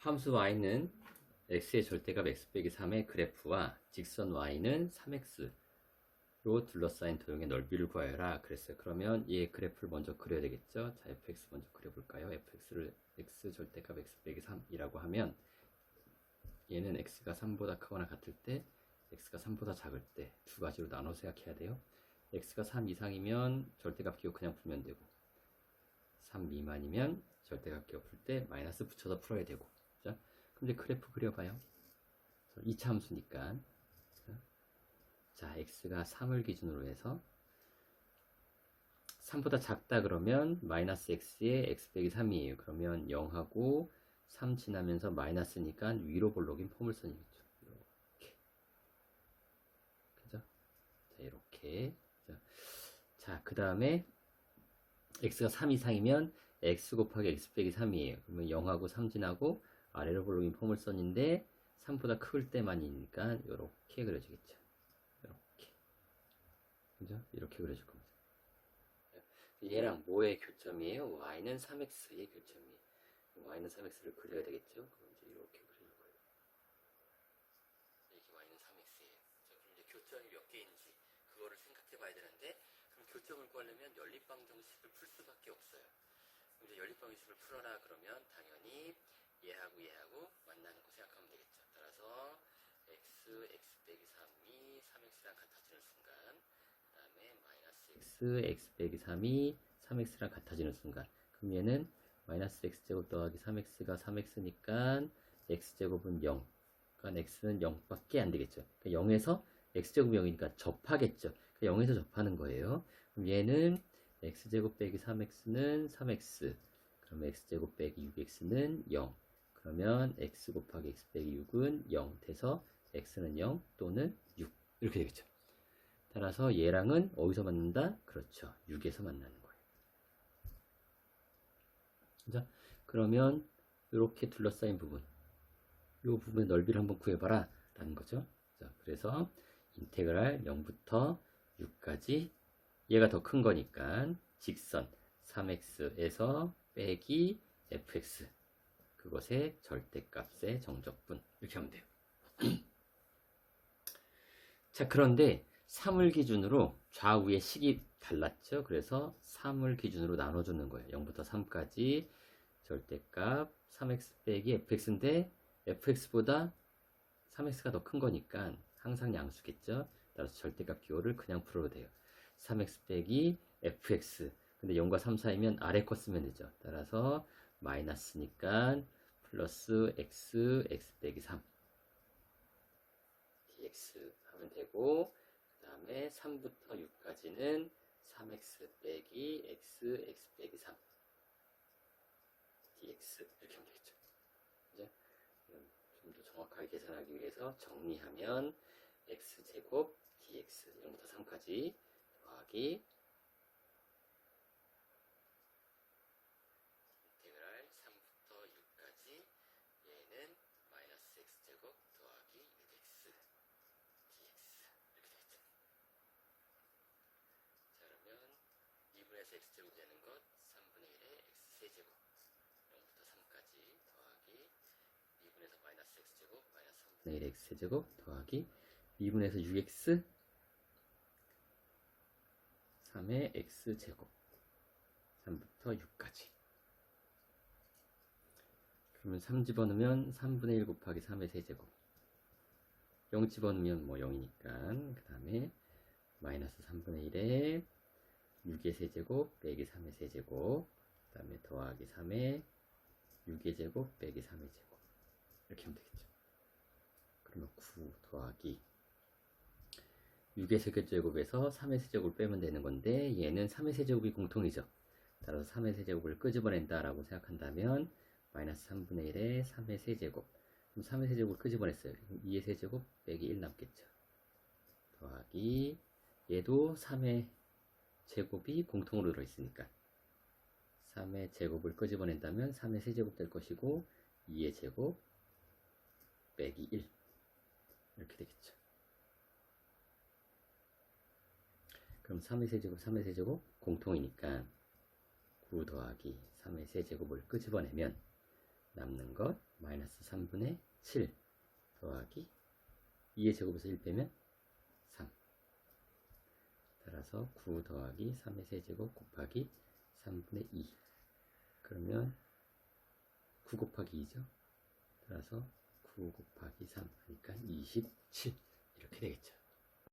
함수 y는 x의 절대값 x 빼기 3의 그래프와 직선 y는 3x로 둘러싸인 도형의 넓이를 구하여라 그랬어요. 그러면 이 그래프를 먼저 그려야 되겠죠. 자, fx 먼저 그려볼까요? fx를 x 절대값 x 빼기 3이라고 하면 얘는 x가 3보다 크거나 같을 때, x가 3보다 작을 때 두 가지로 나눠 생각해야 돼요. x가 3 이상이면 절대값 기호 그냥 풀면 되고, 3 미만이면 절대값 기호 풀 때 마이너스 붙여서 풀어야 되고. 자, 그럼 이제 그래프 그려봐요. 2차 함수니까. 자, x가 3을 기준으로 해서 3보다 작다 그러면 마이너스 x에 x 빼기 3이에요. 그러면 0하고 3 지나면서 마이너스니까 위로 볼록인 포물선이겠죠. 이렇게. 그죠? 자, 이렇게. 자, 그 다음에 x가 3 이상이면 x 곱하기 x 빼기 3이에요. 그러면 0하고 3 지나고 아래로 볼록인 포물선인데 3보다 클 때만이니까 이렇게 그려지겠죠. 이렇게. 그죠? 이렇게 그려질 겁니다. 얘랑 뭐의 교점이에요? y는 3x의 교점이에요. y는 3x를 그려야 되겠죠? 그럼 이제 이렇게 그릴 거예요. 이게 y는 3x예요. 자, 그럼 이제 교점이 몇 개인지 그거를 생각해 봐야 되는데, 그럼 교점을 구하려면 연립방정식을 풀 수밖에 없어요. 그럼 이제 연립방정식을 풀어라 그러면 당연히 얘하고 얘하고 만나는 거 생각하면 되겠죠. 따라서 x 빼기 3이 3x랑 같아지는 순간, 그 다음에 마이너스 x 빼기 3이 3x랑 같아지는 순간, 그럼 얘는 마이너스 x제곱 더하기 3x가 3x니까 x제곱은 0. 그러니까 x는 0밖에 안 되겠죠. 그러니까 0에서 x제곱 0이니까 접하겠죠. 그러니까 0에서 접하는 거예요. 그럼 얘는 x제곱 빼기 3x는 3x. 그럼 x제곱 빼기 6x는 0. 그러면 x 곱하기 x 빼기 6은 0 돼서 x는 0 또는 6 이렇게 되겠죠. 따라서 얘랑은 어디서 만난다? 그렇죠. 6에서 만나는 거예요. 자, 그러면 이렇게 둘러싸인 부분, 이 부분의 넓이를 한번 구해봐라 라는 거죠. 자, 그래서 인테그랄 0부터 6까지 얘가 더 큰 거니까 직선 3x에서 빼기 fx, 그것의 절대값의 정적분, 이렇게 하면 돼요. 자, 그런데 3을 기준으로 좌우의 식이 달랐죠. 그래서 3을 기준으로 나눠주는 거예요. 0부터 3까지 절대값 3x 빼기 fx인데 fx보다 3x가 더 큰 거니까 항상 양수겠죠. 따라서 절대값 기호를 그냥 풀어도 돼요. 3x 빼기 fx. 근데 0과 3 사이면 아래 거 쓰면 되죠. 따라서 마이너스니까 플러스 x 빼기 3 dx 하면 되고, 그 다음에 3부터 6까지는 3x 빼기 x 빼기 3 dx 이렇게 하면 되겠죠. 이제 좀 더 정확하게 계산하기 위해서 정리하면 x제곱 dx 0부터 3까지 더하기 인테그랄 3부터 6까지 얘는 마이너스 x제곱 더하기 6x dx 이렇게 되겠죠. 자, 그러면 2분에서 x제곱 되는 것 3분의 1의 x세제곱 0부터 3까지 더하기 2분에서 마이너스 x제곱 마이너스 3분의 1의 x세제곱 더하기 2분에서 6x 3의 x제곱 3부터 6까지. 그러면 3 집어넣으면 3분의 1 곱하기 3의 세제곱, 0 집어넣으면 뭐 0이니까 그 다음에 마이너스 3분의 1에 6의 세제곱 빼기 3의 세제곱, 그 다음에 더하기 3의 6의 제곱 빼기 3의 제곱 이렇게 하면 되겠죠. 그러면 9 더하기 6의 세제곱에서 3의 세제곱을 빼면 되는 건데, 얘는 3의 세제곱이 공통이죠. 따라서 3의 세제곱을 끄집어낸다 라고 생각한다면 마이너스 3분의 1에 3의 세제곱, 그럼 3의 세제곱을 끄집어냈어요. 2의 세제곱 빼기 1 남겠죠. 더하기 얘도 3의 제곱이 공통으로 들어있으니까 3의 제곱을 끄집어낸다면 3의 세제곱 될 것이고 2의 제곱 빼기 1 이렇게 되겠죠. 그럼 3의 세제곱 3의 세제곱 공통이니까 9 더하기 3의 세제곱을 끄집어내면 남는 것 마이너스 3분의 7 더하기 2의 제곱에서 1 빼면 3. 따라서 9 더하기 3의 세제곱 곱하기 3분의 2. 그러면 9 곱하기 2죠. 따라서 9 곱하기 3 하니까 27 이렇게 되겠죠.